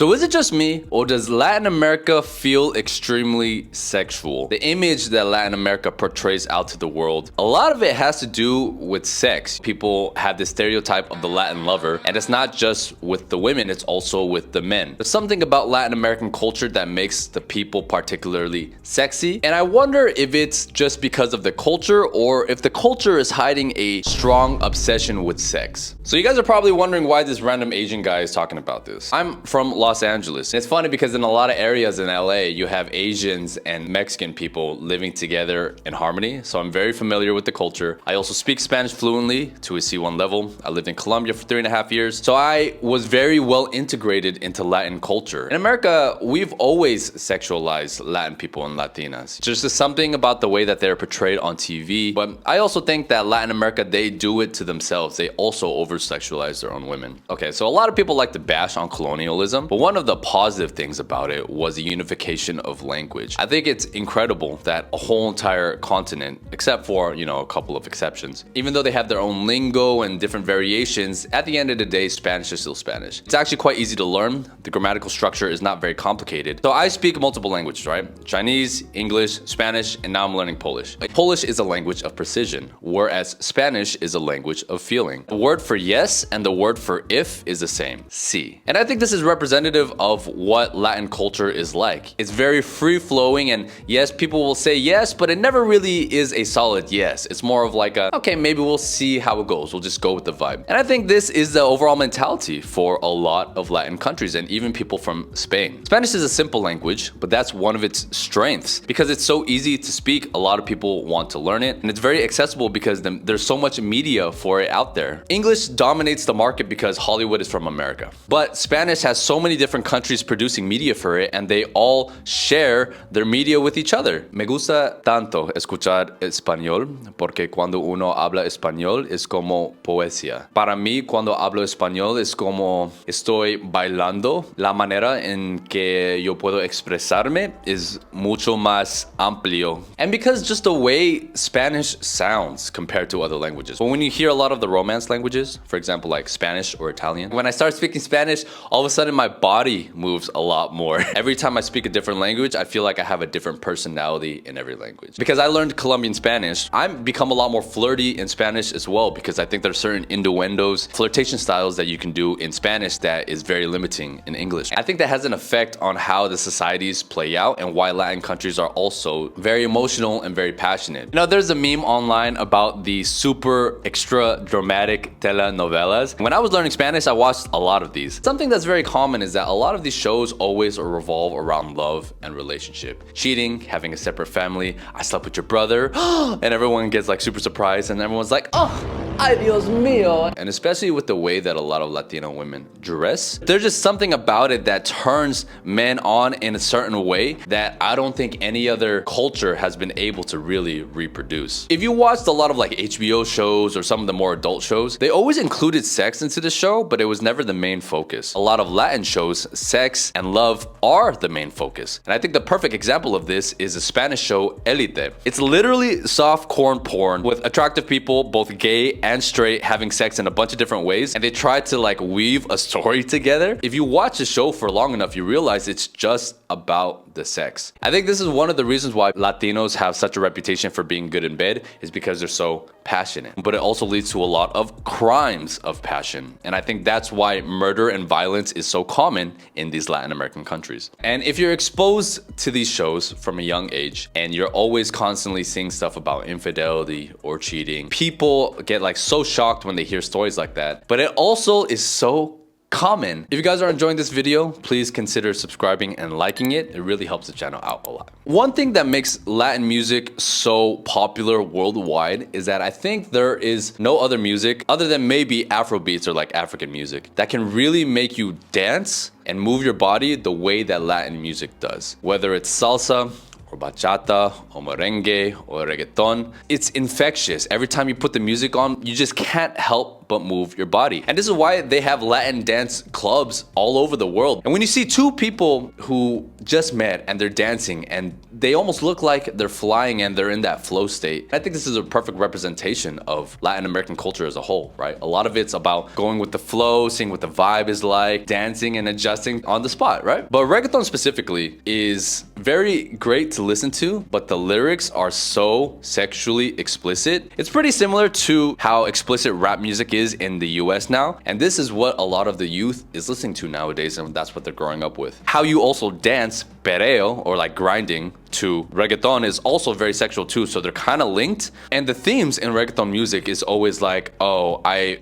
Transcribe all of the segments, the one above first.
So is it just me, or does Latin America feel extremely sexual? The image that Latin America portrays out to the world, a lot of it has to do with sex. People have this stereotype of the Latin lover, and it's not just with the women, it's also with the men. There's something about Latin American culture that makes the people particularly sexy, and I wonder if it's just because of the culture or if the culture is hiding a strong obsession with sex. So you guys are probably wondering why this random Asian guy is talking about this. I'm from Los Angeles. It's funny because in a lot of areas in LA, you have Asians and Mexican people living together in harmony. So I'm very familiar with the culture. I also speak Spanish fluently to a C1 level. I lived in Colombia for 3.5 years. So I was very well integrated into Latin culture. In America, we've always sexualized Latin people and Latinas. There's just something about the way that they're portrayed on TV. But I also think that Latin America, they do it to themselves. They also over-sexualize their own women. Okay, so a lot of people like to bash on colonialism, but one of the positive things about it was the unification of language. I think it's incredible that a whole entire continent, except for, a couple of exceptions, even though they have their own lingo and different variations, at the end of the day, Spanish is still Spanish. It's actually quite easy to learn. The grammatical structure is not very complicated. So I speak multiple languages, right? Chinese, English, Spanish, and now I'm learning Polish. Polish is a language of precision, whereas Spanish is a language of feeling. The word for yes and the word for if is the same, sí. And I think this is representative of what Latin culture is like. It's very free-flowing, and yes, people will say yes, but it never really is a solid yes. It's more of like okay, maybe we'll see how it goes. We'll just go with the vibe. And I think this is the overall mentality for a lot of Latin countries and even people from Spain. Spanish is a simple language, but that's one of its strengths. Because it's so easy to speak, a lot of people want to learn it, and it's very accessible because there's so much media for it out there. English dominates the market because Hollywood is from America. But Spanish has so many different countries producing media for it, and they all share their media with each other. Me gusta tanto escuchar español porque cuando uno habla español es como poesía. Para mí, cuando hablo español es como estoy bailando. La manera en que yo puedo expresarme is mucho más amplio. And because just the way Spanish sounds compared to other languages. But when you hear a lot of the Romance languages, for example, like Spanish or Italian, when I start speaking Spanish, all of a sudden my body moves a lot more. Every time I speak a different language, I feel like I have a different personality in every language. Because I learned Colombian Spanish, I've become a lot more flirty in Spanish as well, because I think there's certain innuendos, flirtation styles that you can do in Spanish that is very limiting in English. I think that has an effect on how the societies play out and why Latin countries are also very emotional and very passionate. There's a meme online about the super extra dramatic telenovelas. When I was learning Spanish, I watched a lot of these. Something that's very common is that a lot of these shows always revolve around love and relationship. Cheating, having a separate family, I slept with your brother, and everyone gets like super surprised and everyone's like, oh, ay Dios mío. And especially with the way that a lot of Latino women dress, there's just something about it that turns men on in a certain way that I don't think any other culture has been able to really reproduce. If you watched a lot of like HBO shows or some of the more adult shows, they always included sex into the show, but it was never the main focus. A lot of Latin shows, sex and love are the main focus. And I think the perfect example of this is the Spanish show Elite. It's literally soft-core porn with attractive people, both gay and straight, having sex in a bunch of different ways, and they try to like weave a story together. If you watch the show for long enough, you realize it's just about the sex. I think this is one of the reasons why Latinos have such a reputation for being good in bed, is because they're so passionate. But it also leads to a lot of crimes of passion. And I think that's why murder and violence is so common in these Latin American countries. And if you're exposed to these shows from a young age and you're always constantly seeing stuff about infidelity or cheating, people get like so shocked when they hear stories like that. But it also is so common. If you guys are enjoying this video, please consider subscribing and liking it. It really helps the channel out a lot. One thing that makes Latin music so popular worldwide is that I think there is no other music other than maybe Afrobeats or like African music that can really make you dance and move your body the way that Latin music does. Whether it's salsa or bachata or merengue or reggaeton, it's infectious. Every time you put the music on, you just can't help but move your body. And this is why they have Latin dance clubs all over the world. And when you see two people who just met and they're dancing and they almost look like they're flying and they're in that flow state, I think this is a perfect representation of Latin American culture as a whole, right? A lot of it's about going with the flow, seeing what the vibe is like, dancing and adjusting on the spot, right? But reggaeton specifically is very great to listen to, but the lyrics are so sexually explicit. It's pretty similar to how explicit rap music is in the US now, and this is what a lot of the youth is listening to nowadays, and that's what they're growing up with. How you also dance perreo, or like grinding, to reggaeton is also very sexual too, so they're kind of linked. And the themes in reggaeton music is always like, oh, I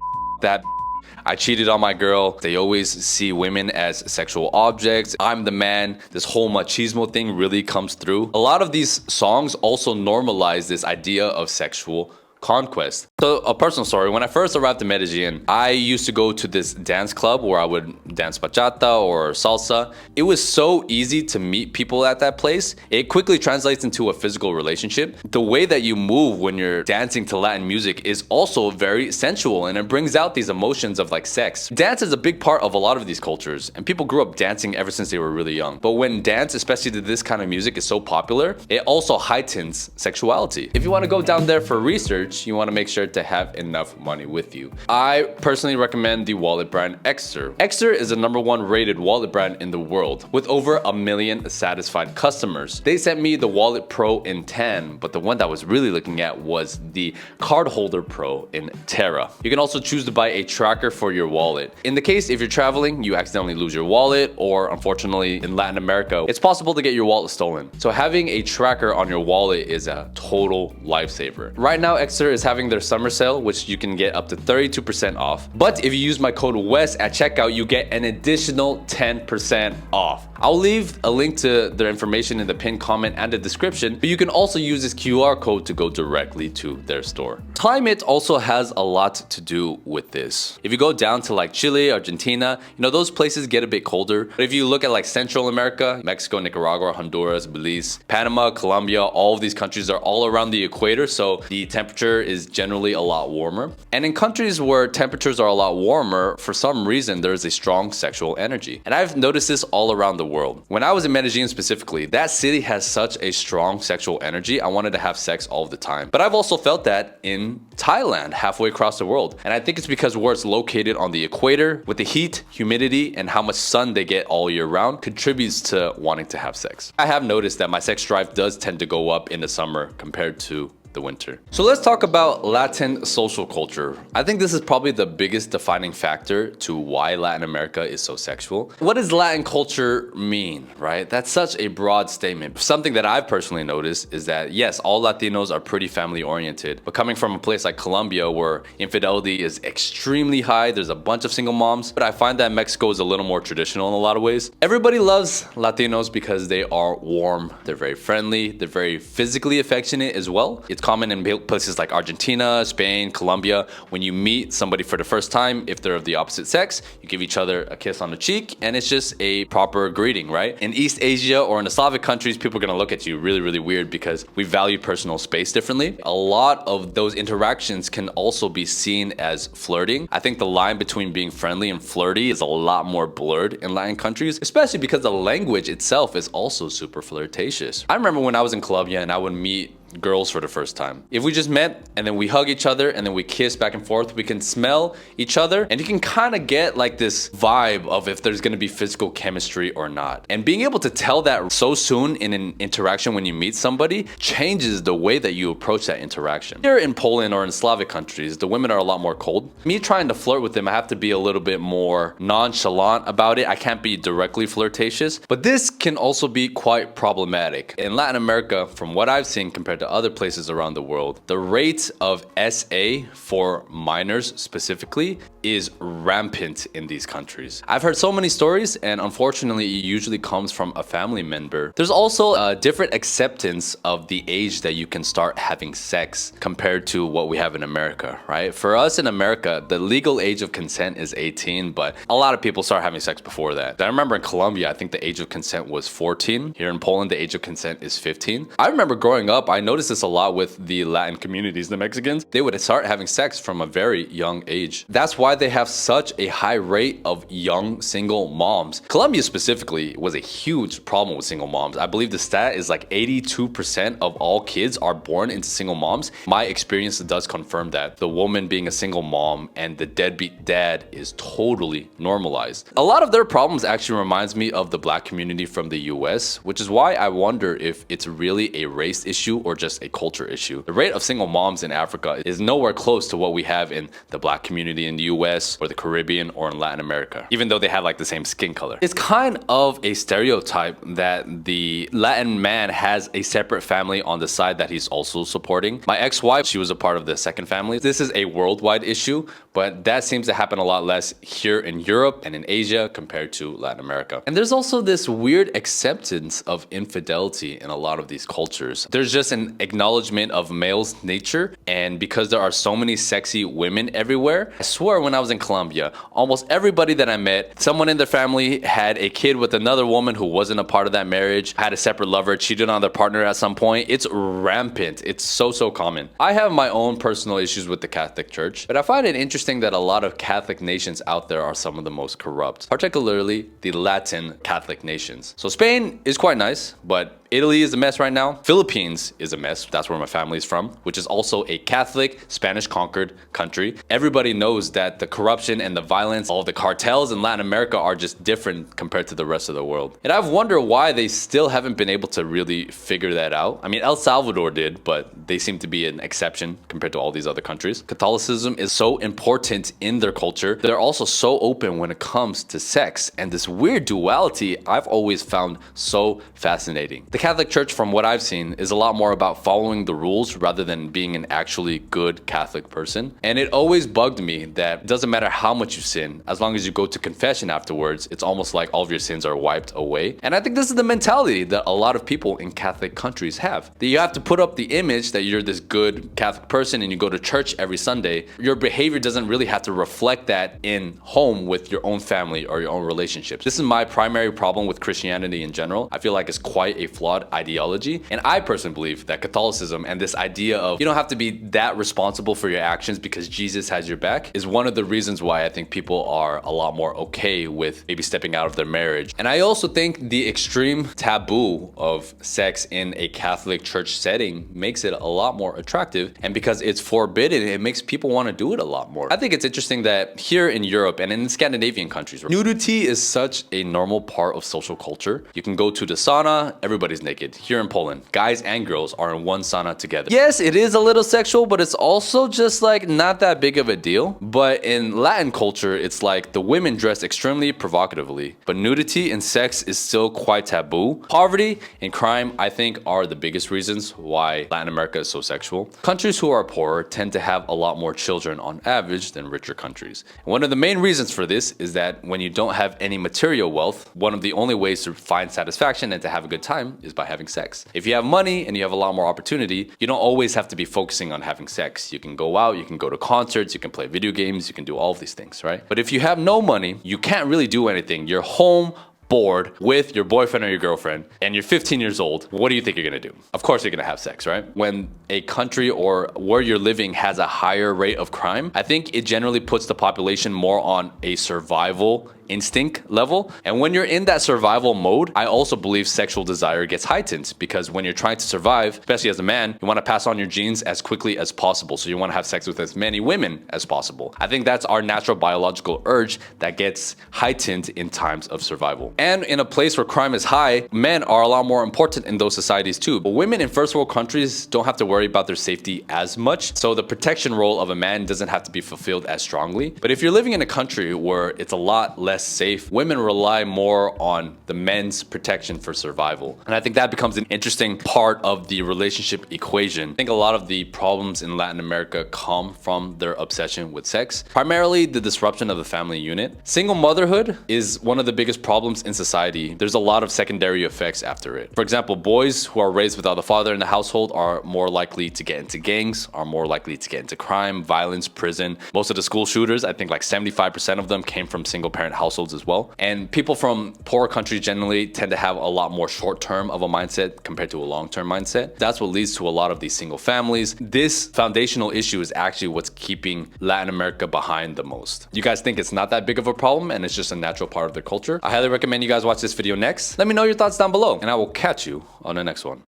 cheated on my girl. They always see women as sexual objects. I'm the man. This whole machismo thing really comes through. A lot of these songs also normalize this idea of sexual conquest. So a personal story, when I first arrived in Medellin, I used to go to this dance club where I would dance bachata or salsa. It was so easy to meet people at that place. It quickly translates into a physical relationship. The way that you move when you're dancing to Latin music is also very sensual, and it brings out these emotions of like sex. Dance is a big part of a lot of these cultures, and people grew up dancing ever since they were really young. But when dance, especially to this kind of music, is so popular, it also heightens sexuality. If you want to go down there for research, you want to make sure to have enough money with you. I personally recommend the wallet brand Exter. Exter is the #1 rated wallet brand in the world with over 1 million satisfied customers. They sent me the Wallet Pro in 10, but the one that I was really looking at was the Card Holder Pro in Terra. You can also choose to buy a tracker for your wallet. In the case if you're traveling, you accidentally lose your wallet, or unfortunately in Latin America, it's possible to get your wallet stolen. So having a tracker on your wallet is a total lifesaver. Right now, Exter is having their summer sale, which you can get up to 32% off. But if you use my code WES at checkout, you get an additional 10% off. I'll leave a link to their information in the pinned comment and the description, but you can also use this QR code to go directly to their store. Climate also has a lot to do with this. If you go down to like Chile, Argentina, those places get a bit colder. But if you look at like Central America, Mexico, Nicaragua, Honduras, Belize, Panama, Colombia, all of these countries are all around the equator, so the temperature is generally a lot warmer. And in countries where temperatures are a lot warmer, for some reason, there's a strong sexual energy. And I've noticed this all around the world. When I was in Medellin specifically, that city has such a strong sexual energy. I wanted to have sex all the time. But I've also felt that in Thailand, halfway across the world. And I think it's because where it's located on the equator, with the heat, humidity, and how much sun they get all year round, contributes to wanting to have sex. I have noticed that my sex drive does tend to go up in the summer compared to the winter. So let's talk about Latin social culture. I think this is probably the biggest defining factor to why Latin America is so sexual. What does Latin culture mean, right? That's such a broad statement. Something that I've personally noticed is that yes, all Latinos are pretty family oriented, but coming from a place like Colombia where infidelity is extremely high, there's a bunch of single moms, but I find that Mexico is a little more traditional in a lot of ways. Everybody loves Latinos because they are warm, they're very friendly, they're very physically affectionate as well. It's common in places like Argentina, Spain, Colombia. When you meet somebody for the first time, if they're of the opposite sex, you give each other a kiss on the cheek, and it's just a proper greeting, right? In East Asia or in the Slavic countries, people are gonna look at you really, really weird because we value personal space differently. A lot of those interactions can also be seen as flirting. I think the line between being friendly and flirty is a lot more blurred in Latin countries, especially because the language itself is also super flirtatious. I remember when I was in Colombia and I would meet girls for the first time. If we just met and then we hug each other and then we kiss back and forth, we can smell each other and you can kind of get like this vibe of if there's going to be physical chemistry or not. And being able to tell that so soon in an interaction when you meet somebody changes the way that you approach that interaction. Here in Poland or in Slavic countries, the women are a lot more cold. Me trying to flirt with them, I have to be a little bit more nonchalant about it. I can't be directly flirtatious, but this can also be quite problematic. In Latin America, from what I've seen compared to other places around the world, the rate of SA for minors specifically is rampant in these countries. I've heard so many stories, and unfortunately it usually comes from a family member. There's also a different acceptance of the age that you can start having sex compared to what we have in America, right? For us in America, the legal age of consent is 18, but a lot of people start having sex before that. I remember in Colombia, I think the age of consent was 14. Here in Poland, the age of consent is 15. I remember growing up, I noticed this a lot with the Latin communities, the Mexicans. They would start having sex from a very young age. That's why they have such a high rate of young single moms. Colombia specifically was a huge problem with single moms. I believe the stat is like 82% of all kids are born into single moms. My experience does confirm that. The woman being a single mom and the deadbeat dad is totally normalized. A lot of their problems actually reminds me of the black community from the US, which is why I wonder if it's really a race issue or just a culture issue. The rate of single moms in Africa is nowhere close to what we have in the black community in the US or the Caribbean or in Latin America, even though they have like the same skin color. It's kind of a stereotype that the Latin man has a separate family on the side that he's also supporting. My ex-wife, she was a part of the second family. This is a worldwide issue, but that seems to happen a lot less here in Europe and in Asia compared to Latin America. And there's also this weird acceptance of infidelity in a lot of these cultures. There's just an acknowledgement of male's nature, and because there are so many sexy women everywhere, I swear when I was in Colombia, almost everybody that I met, someone in their family had a kid with another woman who wasn't a part of that marriage, had a separate lover, cheated on their partner at some point. It's rampant. It's so common. I have my own personal issues with the Catholic Church, but I find it interesting that a lot of Catholic nations out there are some of the most corrupt, particularly the Latin Catholic nations. So Spain is quite nice, but Italy is a mess right now. Philippines is a mess. That's where my family is from, which is also a Catholic, Spanish-conquered country. Everybody knows that the corruption and the violence, all the cartels in Latin America are just different compared to the rest of the world. And I've wondered why they still haven't been able to really figure that out. I mean, El Salvador did, but they seem to be an exception compared to all these other countries. Catholicism is so important in their culture. They're also so open when it comes to sex, and this weird duality I've always found so fascinating. The Catholic Church, from what I've seen, is a lot more about following the rules rather than being an actually good Catholic person. And it always bugged me that it doesn't matter how much you sin, as long as you go to confession afterwards, it's almost like all of your sins are wiped away. And I think this is the mentality that a lot of people in Catholic countries have. That you have to put up the image that you're this good Catholic person and you go to church every Sunday. Your behavior doesn't really have to reflect that in home with your own family or your own relationships. This is my primary problem with Christianity in general. I feel like it's quite a flawed ideology, and I personally believe that Catholicism and this idea of you don't have to be that responsible for your actions because Jesus has your back is one of the reasons why I think people are a lot more okay with maybe stepping out of their marriage. And I also think the extreme taboo of sex in a Catholic church setting makes it a lot more attractive, and because it's forbidden, it makes people want to do it a lot more. I think it's interesting that here in Europe and in Scandinavian countries, nudity is such a normal part of social culture. You can go to the sauna, everybody's naked. Here in Poland, guys and girls are in one sauna together. Yes, it is a little sexual, but it's also just like not that big of a deal. But in Latin culture, it's like the women dress extremely provocatively, but nudity and sex is still quite taboo. Poverty and crime, I think, are the biggest reasons why Latin America is so sexual. Countries who are poorer tend to have a lot more children on average than richer countries. And one of the main reasons for this is that when you don't have any material wealth, one of the only ways to find satisfaction and to have a good time is by having sex. If you have money and you have a lot more opportunity, you don't always have to be focusing on having sex. You can go out, you can go to concerts, you can play video games, you can do all of these things, right? But if you have no money, you can't really do anything. You're home, bored with your boyfriend or your girlfriend, and you're 15 years old, what do you think you're gonna do? Of course you're gonna have sex, right? When a country or where you're living has a higher rate of crime, I think it generally puts the population more on a survival instinct level. And when you're in that survival mode, I also believe sexual desire gets heightened, because when you're trying to survive, especially as a man, you want to pass on your genes as quickly as possible. So you want to have sex with as many women as possible. I think that's our natural biological urge that gets heightened in times of survival. And in a place where crime is high, men are a lot more important in those societies too. But women in first world countries don't have to worry about their safety as much. So the protection role of a man doesn't have to be fulfilled as strongly. But if you're living in a country where it's a lot less safe, women rely more on the men's protection for survival. And I think that becomes an interesting part of the relationship equation. I think a lot of the problems in Latin America come from their obsession with sex, primarily the disruption of the family unit. Single motherhood is one of the biggest problems in society. There's a lot of secondary effects after it. For example, boys who are raised without a father in the household are more likely to get into gangs, are more likely to get into crime, violence, prison. Most of the school shooters, I think like 75% of them came from single parent households. households as well. And people from poorer countries generally tend to have a lot more short-term of a mindset compared to a long-term mindset. That's what leads to a lot of these single families. This foundational issue is actually what's keeping Latin America behind the most. You guys think it's not that big of a problem and it's just a natural part of their culture? I highly recommend you guys watch this video next. Let me know your thoughts down below, and I will catch you on the next one.